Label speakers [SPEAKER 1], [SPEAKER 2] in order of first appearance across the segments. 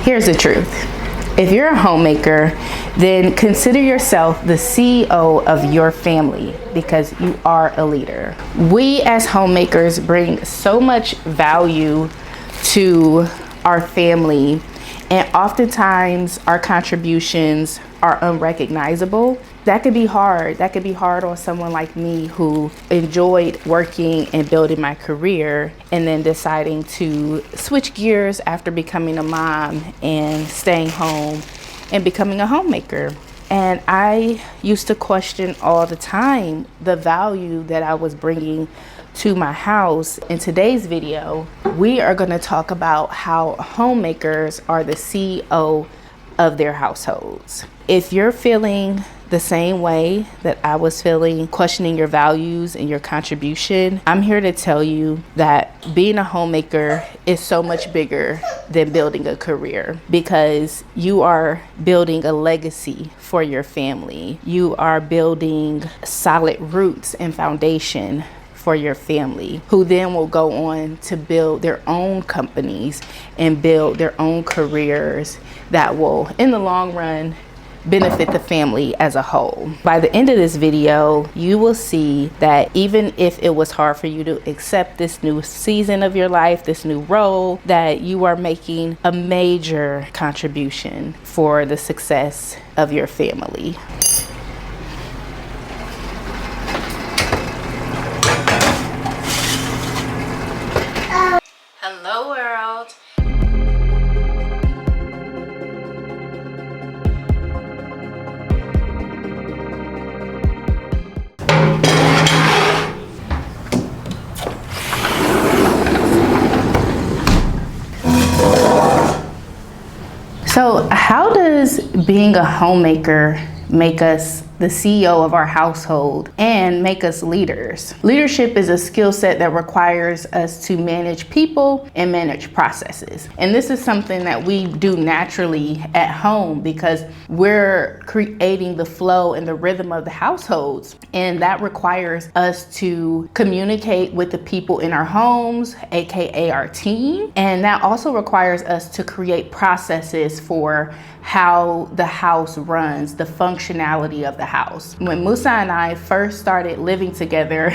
[SPEAKER 1] Here's the truth. If you're a homemaker, then consider yourself the CEO of your family because you are a leader. We as homemakers bring so much value to our family, and oftentimes our contributions are unrecognizable. That could be hard. That could be hard on someone like me who enjoyed working and building my career and then deciding to switch gears after becoming a mom and staying home and becoming a homemaker. And I used to question all the time the value that I was bringing to my house. In today's video, we are going to talk about how homemakers are the CEO of their households. If you're feeling the same way that I was feeling, questioning your values and your contribution, I'm here to tell you that being a homemaker is so much bigger than building a career, because you are building a legacy for your family. You are building solid roots and foundation for your family, who then will go on to build their own companies and build their own careers that will, in the long run, benefit the family as a whole. By the end of this video, you will see that even if it was hard for you to accept this new season of your life, this new role, that you are making a major contribution for the success of your family. Hello world. So how does being a homemaker make us the CEO of our household and make us leaders? Leadership is a skill set that requires us to manage people and manage processes. And this is something that we do naturally at home because we're creating the flow and the rhythm of the households. And that requires us to communicate with the people in our homes, AKA our team. And that also requires us to create processes for how the house runs, the functionality of the house. When Musa and I first started living together,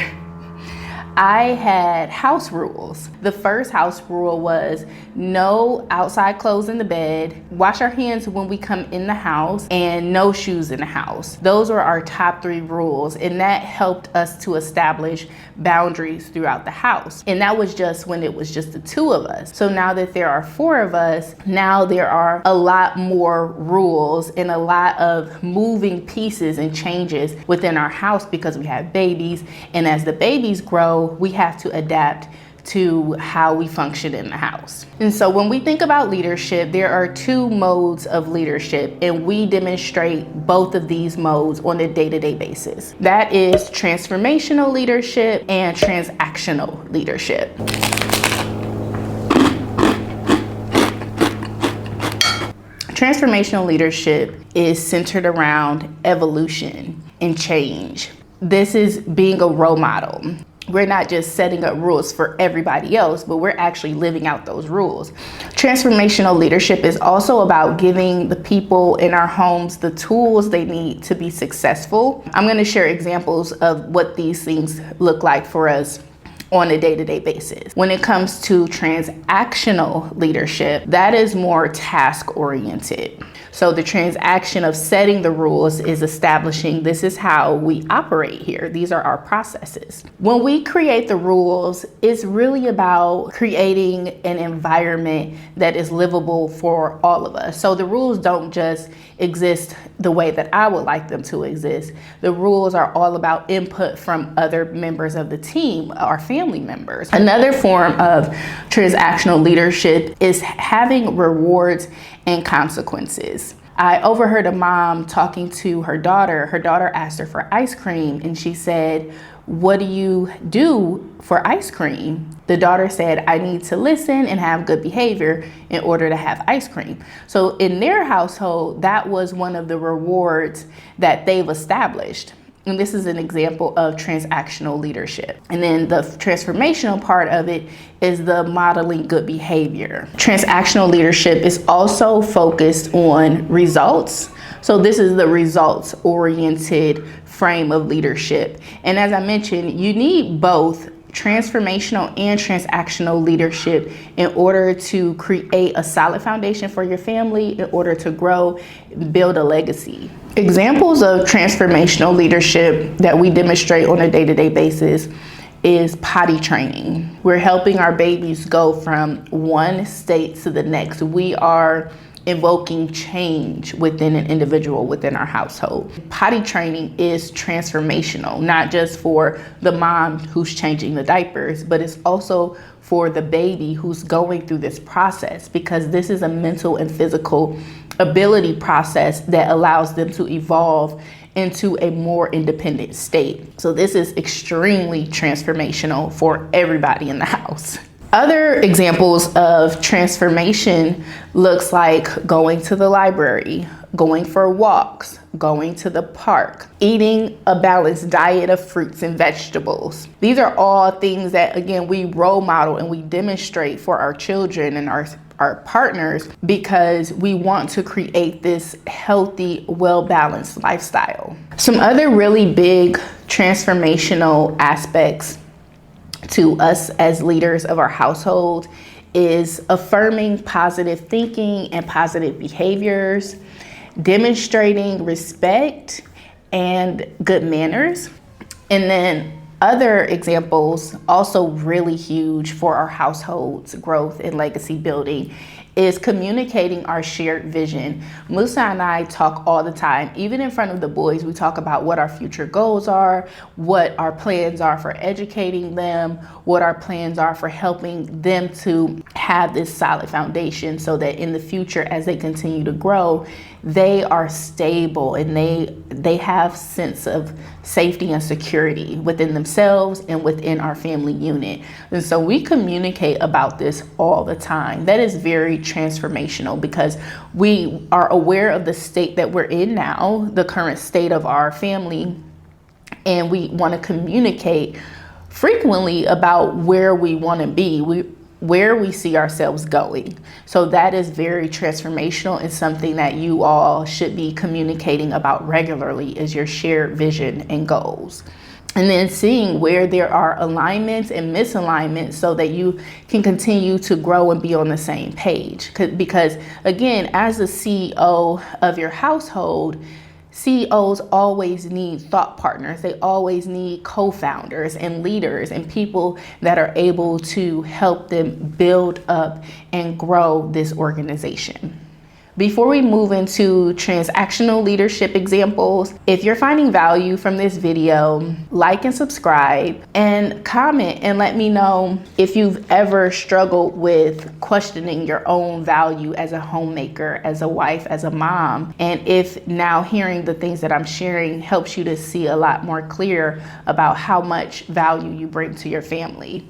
[SPEAKER 1] I had house rules. The first house rule was no outside clothes in the bed, wash our hands when we come in the house, and no shoes in the house. Those were our top 3 rules, and that helped us to establish boundaries throughout the house. And that was just when it was just the 2 of us. So now that there are 4 of us, now there are a lot more rules and a lot of moving pieces and changes within our house because we have babies, and as the babies grow, we have to adapt to how we function in the house. And so when we think about leadership, there are 2 modes of leadership, and we demonstrate both of these modes on a day-to-day basis. That is transformational leadership and transactional leadership. Transformational leadership is centered around evolution and change. This is being a role model. We're not just setting up rules for everybody else, but we're actually living out those rules. Transformational leadership is also about giving the people in our homes the tools they need to be successful. I'm going to share examples of what these things look like for us on a day-to-day basis. When it comes to transactional leadership, that is more task-oriented. So the transaction of setting the rules is establishing this is how we operate here. These are our processes. When we create the rules, it's really about creating an environment that is livable for all of us. So the rules don't just exist the way that I would like them to exist. The rules are all about input from other members of the team, our family members. Another form of transactional leadership is having rewards and consequences. I overheard a mom talking to her daughter. Her daughter asked her for ice cream, and she said, "What do you do for ice cream?" The daughter said, "I need to listen and have good behavior in order to have ice cream." So in their household, that was one of the rewards that they've established. And this is an example of transactional leadership. And then the transformational part of it is the modeling good behavior. Transactional leadership is also focused on results. So this is the results-oriented frame of leadership. And as I mentioned, you need both transformational and transactional leadership in order to create a solid foundation for your family, in order to grow, build a legacy. Examples of transformational leadership that we demonstrate on a day-to-day basis is potty training. We're helping our babies go from one state to the next. We are invoking change within an individual within our household. Potty training is transformational, not just for the mom who's changing the diapers, but it's also for the baby who's going through this process, because this is a mental and physical ability process that allows them to evolve into a more independent state. So this is extremely transformational for everybody in the house. Other examples of transformation looks like going to the library, going for walks, going to the park, eating a balanced diet of fruits and vegetables. These are all things that, again, we role model and we demonstrate for our children and our partners, because we want to create this healthy, well-balanced lifestyle. Some other really big transformational aspects to us as leaders of our household is affirming positive thinking and positive behaviors, demonstrating respect and good manners. And then other examples, also really huge for our household's growth and legacy building, is communicating our shared vision. Musa and I talk all the time, even in front of the boys. We talk about what our future goals are, what our plans are for educating them, what our plans are for helping them to have this solid foundation so that in the future, as they continue to grow, they are stable and they have sense of safety and security within themselves and within our family unit. And so we communicate about this all the time. That is very transformational, because we are aware of the state that we're in now, the current state of our family, and we want to communicate frequently about where we want to be, where we see ourselves going. So that is very transformational, and something that you all should be communicating about regularly is your shared vision and goals. And then seeing where there are alignments and misalignments so that you can continue to grow and be on the same page. Because again, as the CEO of your household, CEOs always need thought partners. They always need co-founders and leaders and people that are able to help them build up and grow this organization. Before we move into transactional leadership examples, if you're finding value from this video, like and subscribe and comment and let me know if you've ever struggled with questioning your own value as a homemaker, as a wife, as a mom, and if now hearing the things that I'm sharing helps you to see a lot more clear about how much value you bring to your family.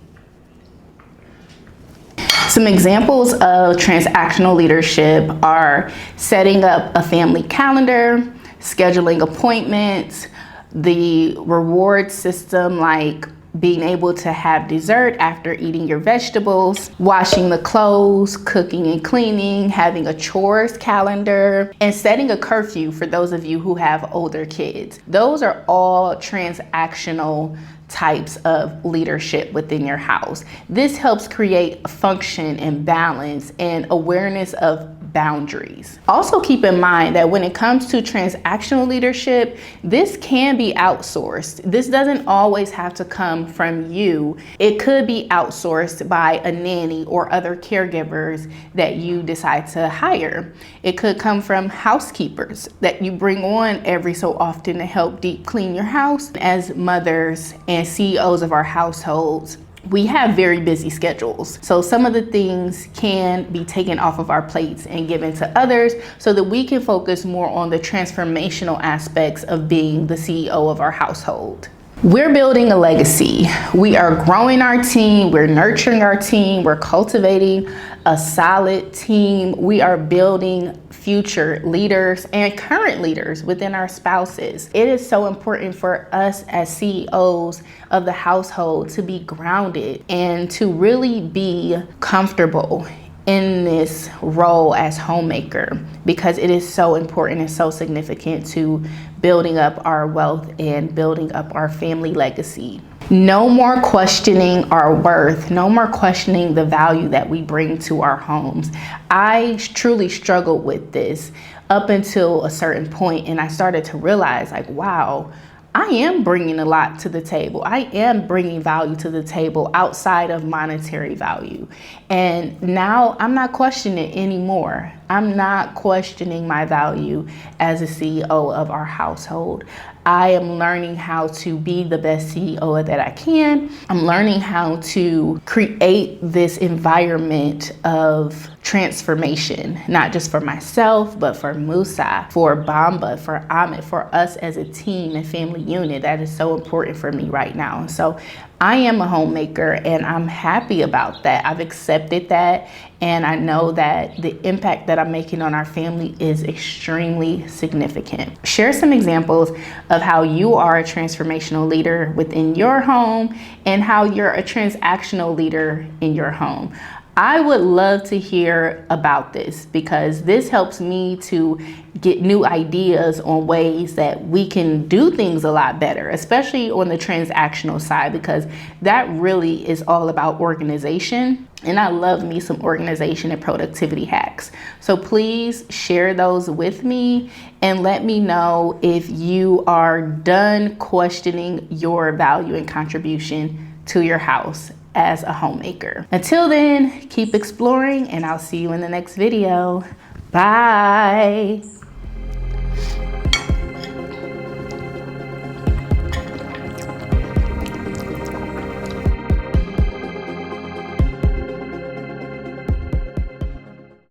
[SPEAKER 1] Some examples of transactional leadership are setting up a family calendar, scheduling appointments, the reward system like being able to have dessert after eating your vegetables, washing the clothes, cooking and cleaning, having a chores calendar, and setting a curfew for those of you who have older kids. Those are all transactional types of leadership within your house. This helps create function and balance and awareness of boundaries. Also keep in mind that when it comes to transactional leadership, this can be outsourced. This doesn't always have to come from you. It could be outsourced by a nanny or other caregivers that you decide to hire. It could come from housekeepers that you bring on every so often to help deep clean your house. As mothers and CEOs of our households, we have very busy schedules. So some of the things can be taken off of our plates and given to others so that we can focus more on the transformational aspects of being the CEO of our household. We're building a legacy. We are growing our team. We're nurturing our team. We're cultivating a solid team. We are building future leaders and current leaders within our spouses. It is so important for us as CEOs of the household to be grounded and to really be comfortable in this role as homemaker, because it is so important and so significant to building up our wealth and building up our family legacy. No more questioning our worth. No more questioning the value that we bring to our homes. I truly struggled with this up until a certain point, and I started to realize, like, wow, I am bringing a lot to the table. I am bringing value to the table outside of monetary value. And now I'm not questioning it anymore. I'm not questioning my value as a CEO of our household. I am learning how to be the best CEO that I can. I'm learning how to create this environment of transformation, not just for myself, but for Musa, for Bamba, for Amit, for us as a team and family unit. That is so important for me right now. So I am a homemaker, and I'm happy about that. I've accepted that, and I know that the impact that I'm making on our family is extremely significant. Share some examples of how you are a transformational leader within your home and how you're a transactional leader in your home. I would love to hear about this, because this helps me to get new ideas on ways that we can do things a lot better, especially on the transactional side, because that really is all about organization. And I love me some organization and productivity hacks. So please share those with me and let me know if you are done questioning your value and contribution to your house as a homemaker. Until then, keep exploring, and I'll see you in the next video. Bye.